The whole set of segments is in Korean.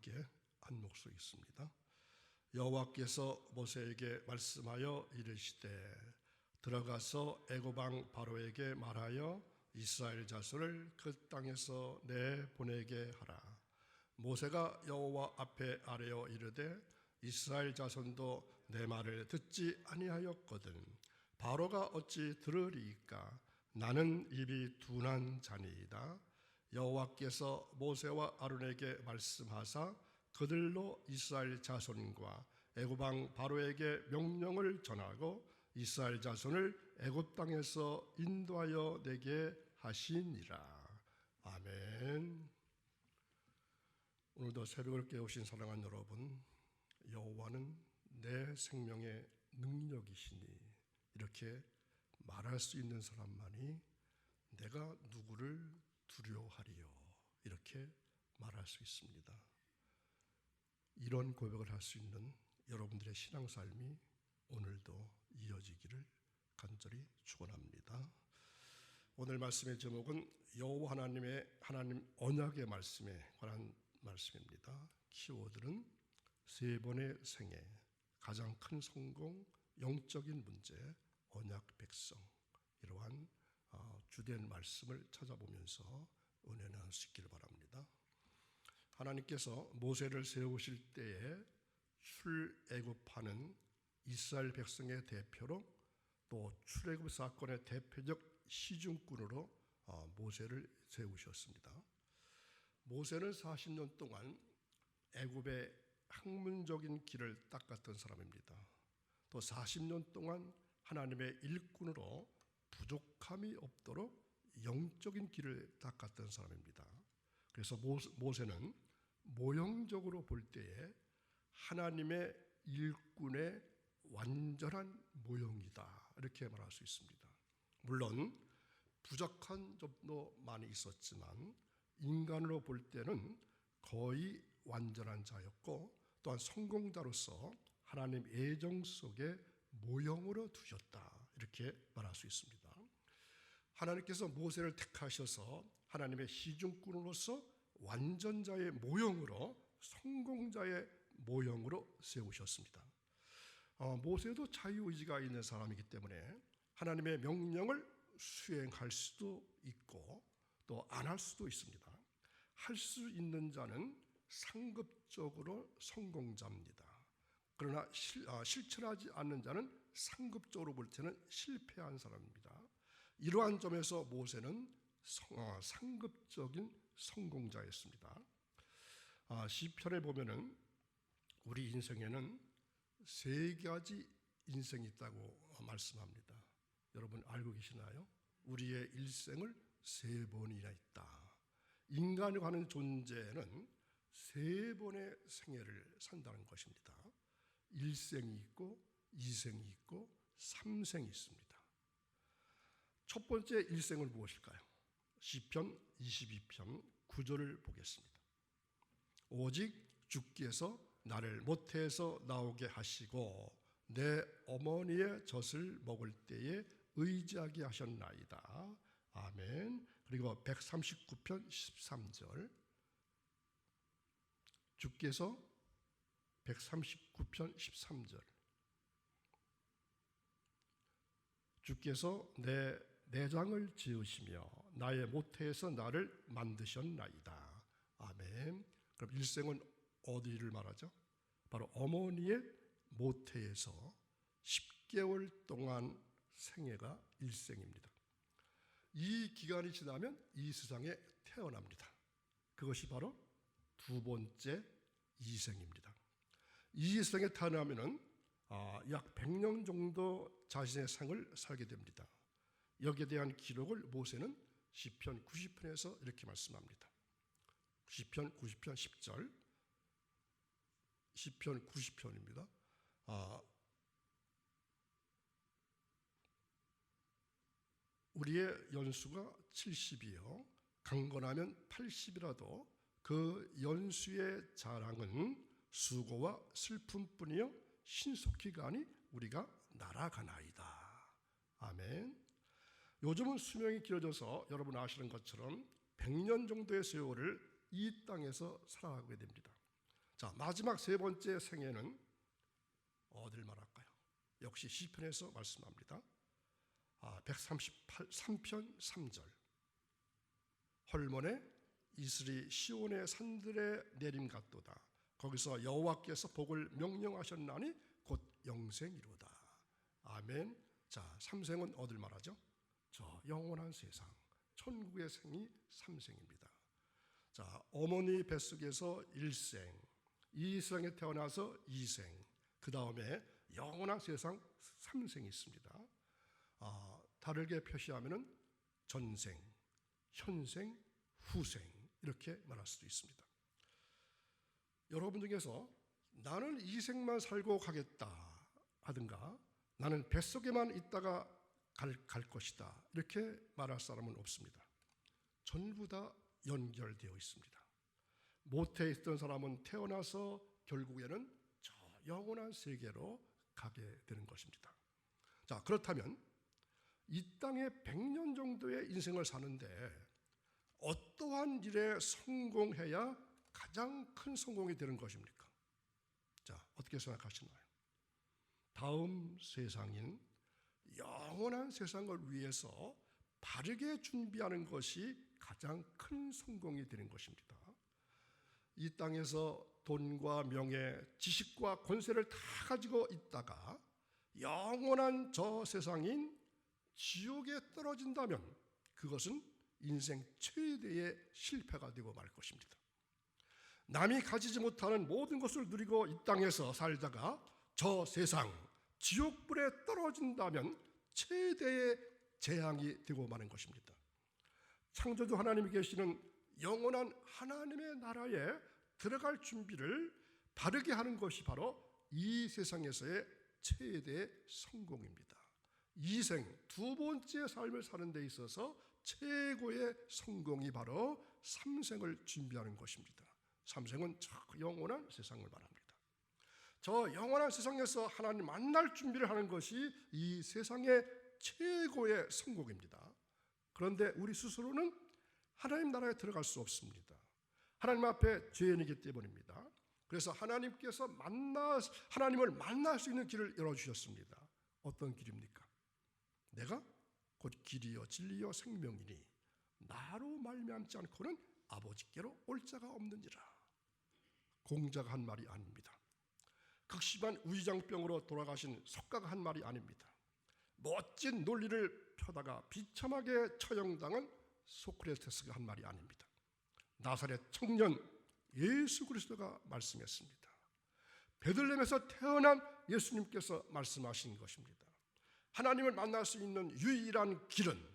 함께 한 목소리 있습니다. 여호와께서 모세에게 말씀하여 이르시되 들어가서 애굽 왕 바로에게 말하여 이스라엘 자손을 그 땅에서 내보내게 하라. 모세가 여호와 앞에 아뢰어 이르되 이스라엘 자손도 내 말을 듣지 아니하였거든 바로가 어찌 들으리이까. 나는 입이 둔한 자니이다. 여호와께서 모세와 아론에게 말씀하사 그들로 이스라엘 자손과 애굽 왕 바로에게 명령을 전하고 이스라엘 자손을 애굽 땅에서 인도하여 내게 하시니라. 아멘. 오늘도 새벽을 깨우신 사랑하는 여러분, 여호와는 내 생명의 능력이시니 이렇게 말할 수 있는 사람만이 내가 누구를 두려워하리요 이렇게 말할 수 있습니다. 이런 고백을 할 수 있는 여러분들의 신앙삶이 오늘도 이어지기를 간절히 축원합니다. 오늘 말씀의 제목은 여호와 하나님 언약의 말씀에 관한 말씀입니다. 키워드는 세 번의 생애, 가장 큰 성공, 영적인 문제, 언약 백성, 이러한 주된 말씀을 찾아보면서 은혜 나눌 수 있기를 바랍니다. 하나님께서 모세를 세우실 때에 출애굽하는 이스라엘 백성의 대표로 또 출애굽 사건의 대표적 시중꾼으로 모세를 세우셨습니다. 모세는 40년 동안 애굽의 학문적인 길을 닦았던 사람입니다. 또 40년 동안 하나님의 일꾼으로 부족함이 없도록 영적인 길을 닦았던 사람입니다. 그래서 모세는 모형적으로 볼 때에 하나님의 일꾼의 완전한 모형이다 이렇게 말할 수 있습니다. 물론 부족한 점도 많이 있었지만 인간으로 볼 때는 거의 완전한 자였고 또한 성공자로서 하나님 애정 속에 모형으로 두셨다 이렇게 말할 수 있습니다. 하나님께서 모세를 택하셔서 하나님의 시중꾼으로서 완전자의 모형으로 성공자의 모형으로 세우셨습니다. 모세도 자유의지가 있는 사람이기 때문에 하나님의 명령을 수행할 수도 있고 또 안 할 수도 있습니다. 할 수 있는 자는 상급적으로 성공자입니다. 그러나 실천하지 않는 자는 상급적으로 볼 때는 실패한 사람입니다. 이러한 점에서 모세는 상급적인 성공자였습니다. 시편에 보면은 우리 인생에는 세 가지 인생이 있다고 말씀합니다. 여러분 알고 계시나요? 우리의 일생을 세 번이나 있다. 인간이 하는 존재는 세 번의 생애를 산다는 것입니다. 일생이 있고 이생이 있고 삼생이 있습니다. 첫 번째 일생은 무엇일까요? 시편 22편 9절을 보겠습니다. 오직 주께서 나를 모태에서 나오게 하시고 내 어머니의 젖을 먹을 때에 의지하게 하셨나이다. 아멘. 그리고 139편 13절 주께서 139편 13절 주께서 내 내장을 지으시며 나의 모태에서 나를 만드셨나이다. 아멘. 그럼 일생은 어디를 말하죠? 바로 어머니의 모태에서 10개월 동안 생애가 일생입니다. 이 기간이 지나면 이 세상에 태어납니다. 그것이 바로 두 번째 이생입니다. 이 세상에 태어나면은 약 100년 정도 자신의 생을 살게 됩니다. 여기에 대한 기록을 모세는 시편 90편에서 이렇게 말씀합니다. 시편 90편 10절, 시편 90편입니다. 우리의 연수가 70이요 강건하면 80이라도 그 연수의 자랑은 수고와 슬픔뿐이요 신속히 가니 우리가 날아가나이다. 아멘. 요즘은 수명이 길어져서 여러분 아시는 것처럼 100년 정도의 세월을 이 땅에서 살아가게 됩니다. 자, 마지막 세 번째 생애는 어딜 말할까요? 역시 시편에서 말씀합니다. 138편 3절. 헐몬에 이슬이 시온의 산들에 내림 같도다. 거기서 여호와께서 복을 명령하셨나니 곧 영생이로다. 아멘. 자, 삼생은 어딜 말하죠? 저 영원한 세상, 천국의 생이 삼생입니다. 자, 어머니 뱃속에서 일생, 이 세상에 태어나서 이생, 그 다음에 영원한 세상 삼생이 있습니다. 다르게 표시하면은 전생, 현생, 후생 이렇게 말할 수도 있습니다. 여러분 중에서 나는 이 생만 살고 가겠다 하든가 나는 뱃속에만 있다가 갈 것이다 이렇게 말할 사람은 없습니다. 전부 다 연결되어 있습니다. 모태에 있던 사람은 태어나서 결국에는 저 영원한 세계로 가게 되는 것입니다. 자, 그렇다면 이 땅에 100년 정도의 인생을 사는데 어떠한 일에 성공해야 가장 큰 성공이 되는 것입니까? 자, 어떻게 생각하시나요? 다음 세상인 영원한 세상을 위해서 바르게 준비하는 것이 가장 큰 성공이 되는 것입니다. 이 땅에서 돈과 명예, 지식과 권세를 다 가지고 있다가 영원한 저 세상인 지옥에 떨어진다면 그것은 인생 최대의 실패가 되고 말 것입니다. 남이 가지지 못하는 모든 것을 누리고 이 땅에서 살다가 저 세상 지옥불에 떨어진다면 최대의 재앙이 되고 마는 것입니다. 창조주 하나님이 계시는 영원한 하나님의 나라에 들어갈 준비를 바르게 하는 것이 바로 이 세상에서의 최대의 성공입니다. 이생, 두 번째 삶을 사는 데 있어서 최고의 성공이 바로 삼생을 준비하는 것입니다. 삼생은 저 영원한 세상을 말합니다. 저 영원한 세상에서 하나님 만날 준비를 하는 것이 이 세상의 최고의 성공입니다. 그런데 우리 스스로는 하나님 나라에 들어갈 수 없습니다. 하나님 앞에 죄인이기 때문입니다. 그래서 하나님께서 하나님을 만날 수 있는 길을 열어주셨습니다. 어떤 길입니까? 내가 곧 길이요 진리요 생명이니 나로 말미암지 않고는 아버지께로 올 자가 없느니라. 공자가 한 말이 아닙니다. 극심한 위장병으로 돌아가신 석가가 한 말이 아닙니다. 멋진 논리를 펴다가 비참하게 처형당한 소크라테스가 한 말이 아닙니다. 나사렛 청년 예수 그리스도가 말씀했습니다. 베들레헴에서 태어난 예수님께서 말씀하신 것입니다. 하나님을 만날 수 있는 유일한 길은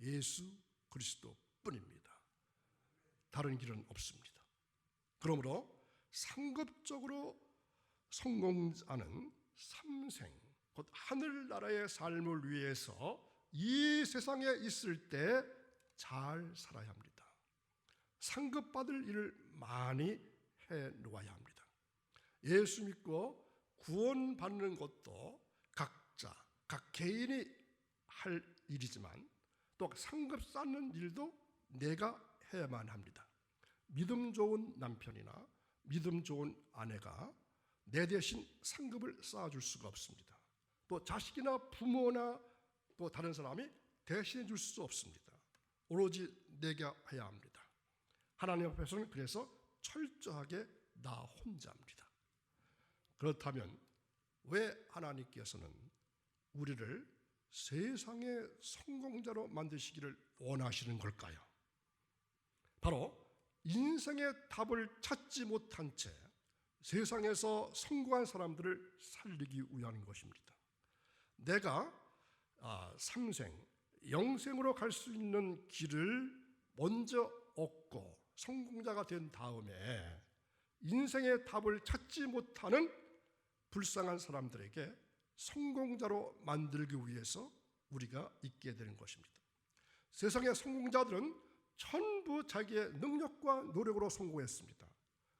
예수 그리스도뿐입니다. 다른 길은 없습니다. 그러므로 상급적으로 성공하는 삼생, 곧 하늘나라의 삶을 위해서 이 세상에 있을 때 잘 살아야 합니다. 상급받을 일을 많이 해놓아야 합니다. 예수 믿고 구원받는 것도 각 개인이 할 일이지만 또 상급 쌓는 일도 내가 해야만 합니다. 믿음 좋은 남편이나 믿음 좋은 아내가 내 대신 상급을 쌓아줄 수가 없습니다. 또 자식이나 부모나 또 다른 사람이 대신해 줄 수 없습니다. 오로지 내가 해야 합니다. 하나님 앞에서는 그래서 철저하게 나 혼자입니다. 그렇다면 왜 하나님께서는 우리를 세상의 성공자로 만드시기를 원하시는 걸까요? 바로 인생의 답을 찾지 못한 채 세상에서 성공한 사람들을 살리기 위한 것입니다. 내가 삼생, 영생으로 갈 수 있는 길을 먼저 얻고 성공자가 된 다음에 인생의 답을 찾지 못하는 불쌍한 사람들에게 성공자로 만들기 위해서 우리가 있게 되는 것입니다. 세상의 성공자들은 전부 자기의 능력과 노력으로 성공했습니다.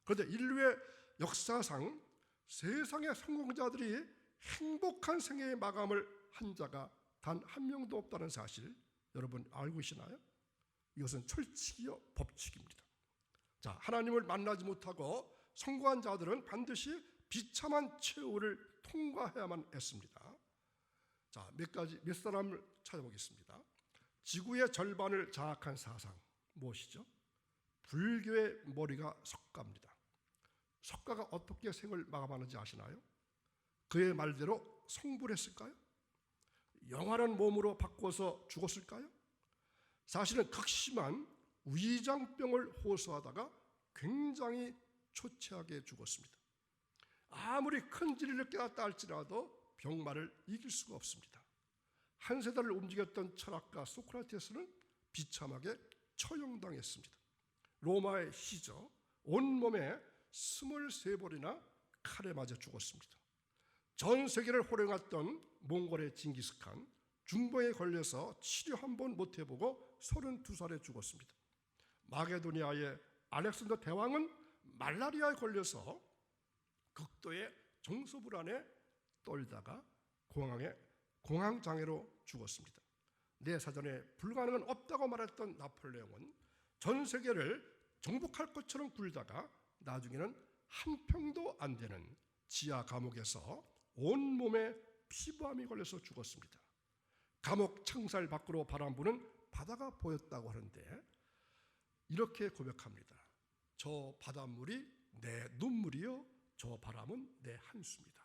그런데 인류의 역사상 세상의 성공자들이 행복한 생애의 마감을 한 자가 단 한 명도 없다는 사실 여러분 알고 계시나요? 이것은 철칙이요 법칙입니다. 자, 하나님을 만나지 못하고 성공한 자들은 반드시 비참한 최후를 통과해야만 했습니다. 자, 몇 사람을 찾아보겠습니다. 지구의 절반을 장악한 사상 무엇이죠? 불교의 머리가 석가입니다. 석가가 어떻게 생을 마감하는지 아시나요? 그의 말대로 성불했을까요? 영원한 몸으로 바꿔서 죽었을까요? 사실은 극심한 위장병을 호소하다가 굉장히 초췌하게 죽었습니다. 아무리 큰 진리를 깨닫다 할지라도 병마를 이길 수가 없습니다. 한 세대를 움직였던 철학가 소크라테스는 비참하게 처형당했습니다. 로마의 시저 온몸에 23벌이나 칼에 맞아 죽었습니다. 전 세계를 호령했던 몽골의 징기스칸, 중병에 걸려서 치료 한 번 못 해보고 32살에 죽었습니다. 마게도니아의 알렉산더 대왕은 말라리아에 걸려서 극도의 정서불안에 떨다가 공황장애로 죽었습니다. 내 사전에 불가능은 없다고 말했던 나폴레옹은 전 세계를 정복할 것처럼 굴다가 나중에는 한 평도 안 되는 지하 감옥에서 온몸에 피부암이 걸려서 죽었습니다. 감옥 창살 밖으로 바람 부는 바다가 보였다고 하는데 이렇게 고백합니다. 저 바닷물이 내 눈물이요, 저 바람은 내 한수입니다.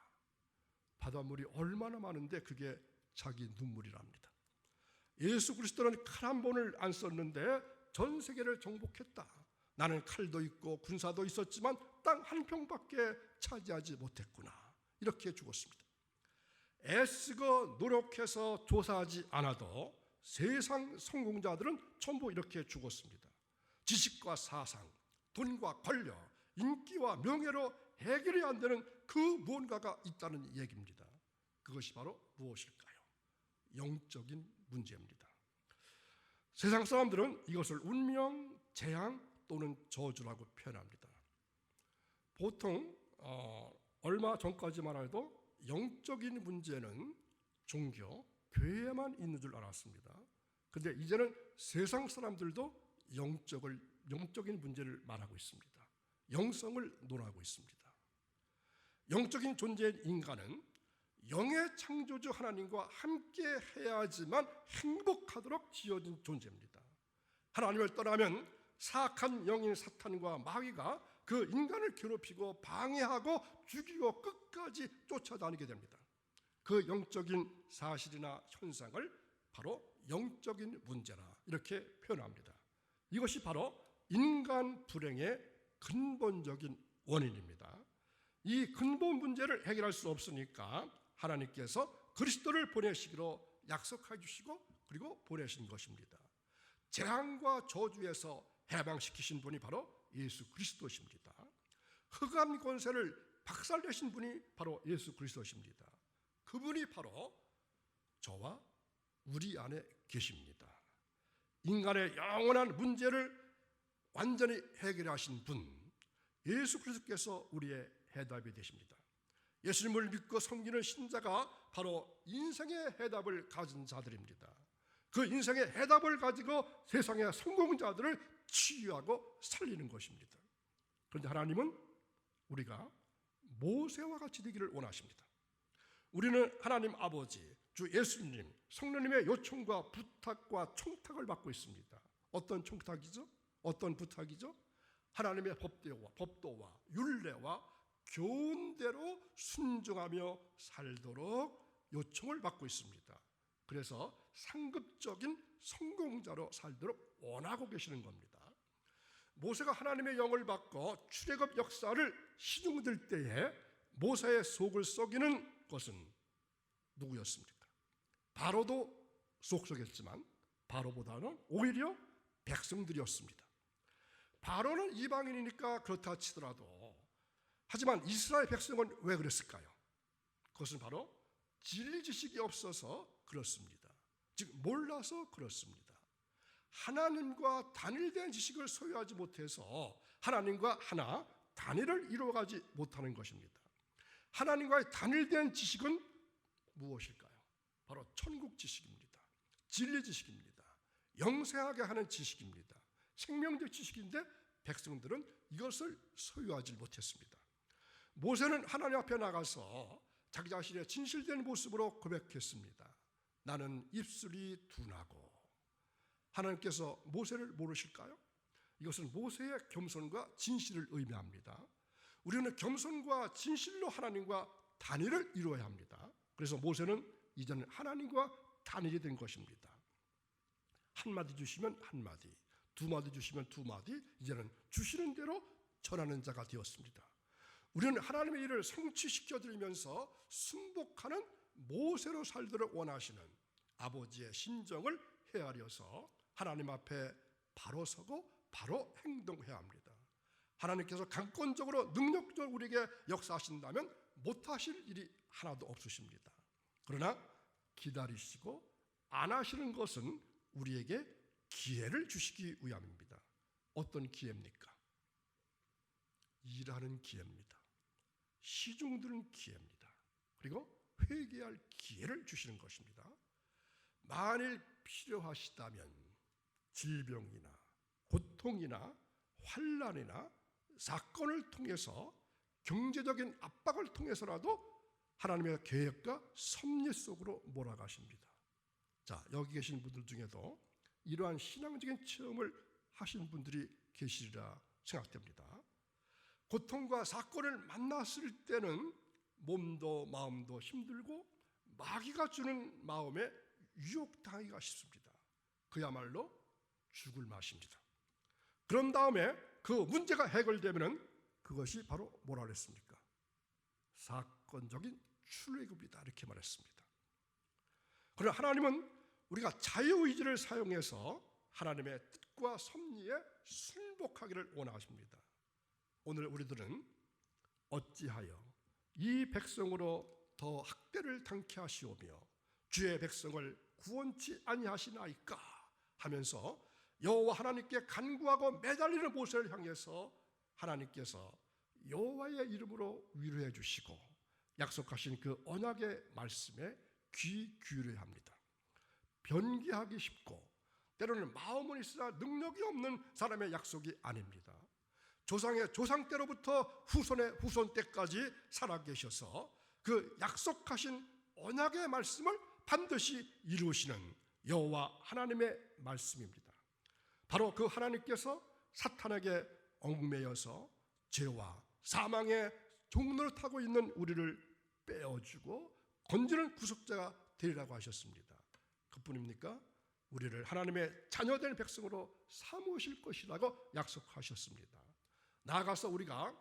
바닷물이 얼마나 많은데 그게 자기 눈물이랍니다. 예수 그리스도는 칼 한 번을 안 썼는데 전 세계를 정복했다. 나는 칼도 있고 군사도 있었지만 땅 한 평밖에 차지하지 못했구나. 이렇게 죽었습니다. 애쓰고 노력해서 조사하지 않아도 세상 성공자들은 전부 이렇게 죽었습니다. 지식과 사상, 돈과 권력, 인기와 명예로 해결이 안 되는 그 무언가가 있다는 얘기입니다. 그것이 바로 무엇일까요? 영적인 문제입니다. 세상 사람들은 이것을 운명, 재앙 또는 저주라고 표현합니다. 보통 얼마 전까지만 해도 영적인 문제는 종교, 교회에만 있는 줄 알았습니다. 그런데 이제는 세상 사람들도 영적인 문제를 말하고 있습니다. 영성을 논하고 있습니다. 영적인 존재인 인간은 영의 창조주 하나님과 함께 해야지만 행복하도록 지어진 존재입니다. 하나님을 떠나면 사악한 영인 사탄과 마귀가 그 인간을 괴롭히고 방해하고 죽이고 끝까지 쫓아다니게 됩니다. 그 영적인 사실이나 현상을 바로 영적인 문제라 이렇게 표현합니다. 이것이 바로 인간 불행의 근본적인 원인입니다. 이 근본 문제를 해결할 수 없으니까 하나님께서 그리스도를 보내시기로 약속해 주시고 그리고 보내신 것입니다. 재앙과 저주에서 해방시키신 분이 바로 예수 그리스도십니다. 흑암 권세를 박살내신 분이 바로 예수 그리스도십니다. 그분이 바로 저와 우리 안에 계십니다. 인간의 영원한 문제를 완전히 해결하신 분 예수 그리스도께서 우리의 해답이 되십니다. 예수님을 믿고 섬기는 신자가 바로 인생의 해답을 가진 자들입니다. 그 인생의 해답을 가지고 세상의 성공자들을 치유하고 살리는 것입니다. 그런데 하나님은 우리가 모세와 같이 되기를 원하십니다. 우리는 하나님 아버지, 주 예수님, 성령님의 요청과 부탁과 청탁을 받고 있습니다. 어떤 청탁이죠? 어떤 부탁이죠? 하나님의 법도와 율례와 교훈대로 순종하며 살도록 요청을 받고 있습니다. 그래서 상급적인 성공자로 살도록 원하고 계시는 겁니다. 모세가 하나님의 영을 받고 출애굽 역사를 시중들 때에 모세의 속을 썩이는 것은 누구였습니까? 바로도 속 썩였지만 바로보다는 오히려 백성들이었습니다. 바로는 이방인이니까 그렇다 치더라도 하지만 이스라엘 백성은 왜 그랬을까요? 그것은 바로 진리 지식이 없어서 그렇습니다. 즉 몰라서 그렇습니다. 하나님과 단일된 지식을 소유하지 못해서 하나님과 하나 단일을 이루어가지 못하는 것입니다. 하나님과의 단일된 지식은 무엇일까요? 바로 천국 지식입니다. 진리 지식입니다. 영생하게 하는 지식입니다. 생명적 지식인데 백성들은 이것을 소유하지 못했습니다. 모세는 하나님 앞에 나가서 자기 자신의 진실된 모습으로 고백했습니다. 나는 입술이 둔하고. 하나님께서 모세를 모르실까요? 이것은 모세의 겸손과 진실을 의미합니다. 우리는 겸손과 진실로 하나님과 단일을 이루어야 합니다. 그래서 모세는 이제는 하나님과 단일이 된 것입니다. 한마디 주시면 한마디, 두마디 주시면 두마디, 이제는 주시는 대로 전하는 자가 되었습니다. 우리는 하나님의 일을 성취시켜드리면서 순복하는 모세로 살도록 원하시는 아버지의 심정을 헤아려서 하나님 앞에 바로 서고 바로 행동해야 합니다. 하나님께서 강권적으로 능력적으로 우리에게 역사하신다면 못하실 일이 하나도 없으십니다. 그러나 기다리시고 안 하시는 것은 우리에게 기회를 주시기 위함입니다. 어떤 기회입니까? 일하는 기회입니다. 시중 드는 기회입니다. 그리고 회개할 기회를 주시는 것입니다. 만일 필요하시다면 질병이나 고통이나 환난이나 사건을 통해서 경제적인 압박을 통해서라도 하나님의 계획과 섭리 속으로 몰아가십니다. 자, 여기 계신 분들 중에도 이러한 신앙적인 체험을 하신 분들이 계시리라 생각됩니다. 고통과 사건을 만났을 때는 몸도 마음도 힘들고 마귀가 주는 마음에 유혹당하기가 쉽습니다. 그야말로 죽을 맛입니다. 그런 다음에 그 문제가 해결되면 그것이 바로 뭐라 그랬습니까? 사건적인 출애굽이다 이렇게 말했습니다. 그러나 하나님은 우리가 자유의지를 사용해서 하나님의 뜻과 섭리에 순복하기를 원하십니다. 오늘 우리들은 어찌하여 이 백성으로 더 학대를 당케 하시오며 주의 백성을 구원치 아니하시나이까 하면서 여호와 하나님께 간구하고 매달리는 모세를 향해서 하나님께서 여호와의 이름으로 위로해 주시고 약속하신 그 언약의 말씀에 귀 기울여야 합니다. 변기하기 쉽고 때로는 마음은 있으나 능력이 없는 사람의 약속이 아닙니다. 조상의 조상 때로부터 후손의 후손 때까지 살아계셔서 그 약속하신 언약의 말씀을 반드시 이루시는 여호와 하나님의 말씀입니다. 바로 그 하나님께서 사탄에게 얽매여서 죄와 사망의 종로를 타고 있는 우리를 빼어주고 건지는 구속자가 되리라고 하셨습니다. 그뿐입니까? 우리를 하나님의 자녀된 백성으로 삼으실 것이라고 약속하셨습니다. 나아가서 우리가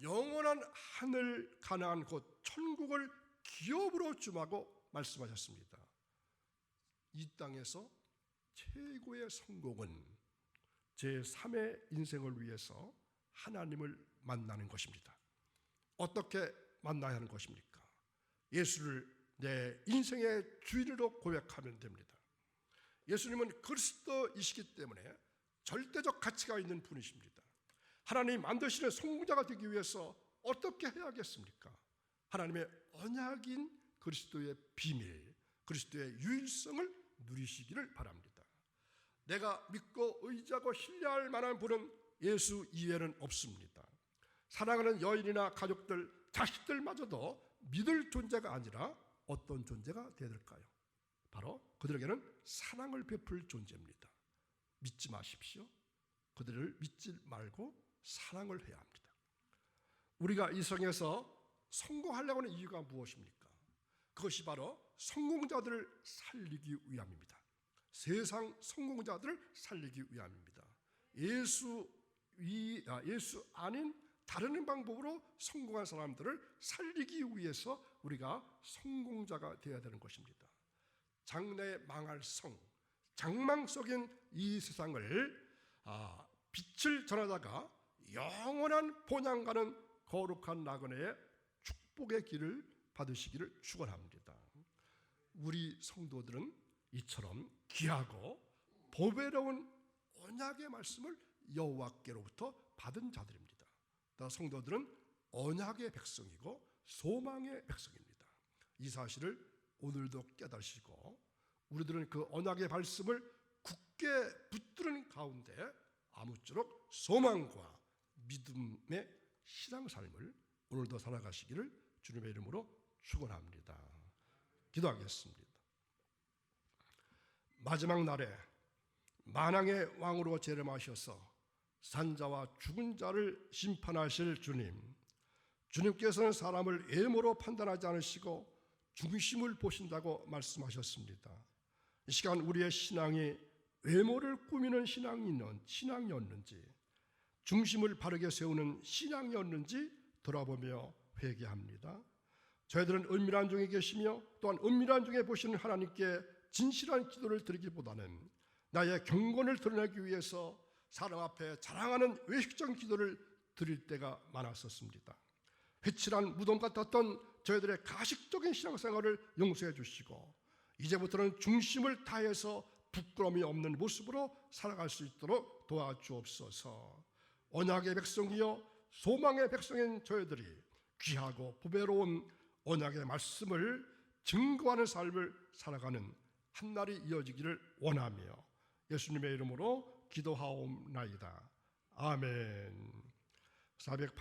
영원한 하늘 가나안 곧 천국을 기업으로 주마고 말씀하셨습니다. 이 땅에서 최고의 성공은 제3의 인생을 위해서 하나님을 만나는 것입니다. 어떻게 만나야 하는 것입니까? 예수를 내 인생의 주인으로 고백하면 됩니다. 예수님은 그리스도이시기 때문에 절대적 가치가 있는 분이십니다. 하나님 만드시는 성공자가 되기 위해서 어떻게 해야겠습니까? 하나님의 언약인 그리스도의 비밀, 그리스도의 유일성을 누리시기를 바랍니다. 내가 믿고 의지하고 신뢰할 만한 분은 예수 이외에는 없습니다. 사랑하는 여인이나 가족들, 자식들마저도 믿을 존재가 아니라 어떤 존재가 되어야 될까요? 바로 그들에게는 사랑을 베풀 존재입니다. 믿지 마십시오. 그들을 믿지 말고 사랑을 해야 합니다. 우리가 이 세상에서 성공하려고 하는 이유가 무엇입니까? 그것이 바로 성공자들을 살리기 위함입니다. 세상 성공자들을 살리기 위함입니다. 예수 아닌 다른 방법으로 성공한 사람들을 살리기 위해서 우리가 성공자가 되어야 되는 것입니다. 장래에 망할 성, 장망 속인 이 세상을 빛을 전하다가 영원한 본향가는 거룩한 나그네의 축복의 길을 받으시기를 축원합니다. 우리 성도들은 이처럼 귀하고 보배로운 언약의 말씀을 여호와께로부터 받은 자들입니다. 성도들은 언약의 백성이고 소망의 백성입니다. 이 사실을 오늘도 깨달으시고 우리들은 그 언약의 말씀을 굳게 붙드는 가운데 아무쪼록 소망과 믿음의 신앙삶을 오늘도 살아가시기를 주님의 이름으로 축원합니다. 기도하겠습니다. 마지막 날에 만왕의 왕으로 재림하셔서 산자와 죽은 자를 심판하실 주님께서는 사람을 외모로 판단하지 않으시고 중심을 보신다고 말씀하셨습니다. 이 시간 우리의 신앙이 외모를 꾸미는 신앙이었는지 중심을 바르게 세우는 신앙이었는지 돌아보며 회개합니다. 저희들은 은밀한 중에 계시며 또한 은밀한 중에 보시는 하나님께 진실한 기도를 드리기보다는 나의 경건을 드러내기 위해서 사람 앞에 자랑하는 외식적인 기도를 드릴 때가 많았었습니다. 회칠한 무덤 같았던 저희들의 가식적인 신앙생활을 용서해 주시고 이제부터는 중심을 다해서 부끄러움이 없는 모습으로 살아갈 수 있도록 도와주옵소서. 언약의 백성이여 소망의 백성인 저희들이 귀하고 보배로운 언약의 말씀을 증거하는 삶을 살아가는 한날이 이어지기를 원하며 예수님의 이름으로 기도하옵나이다. 아멘. 480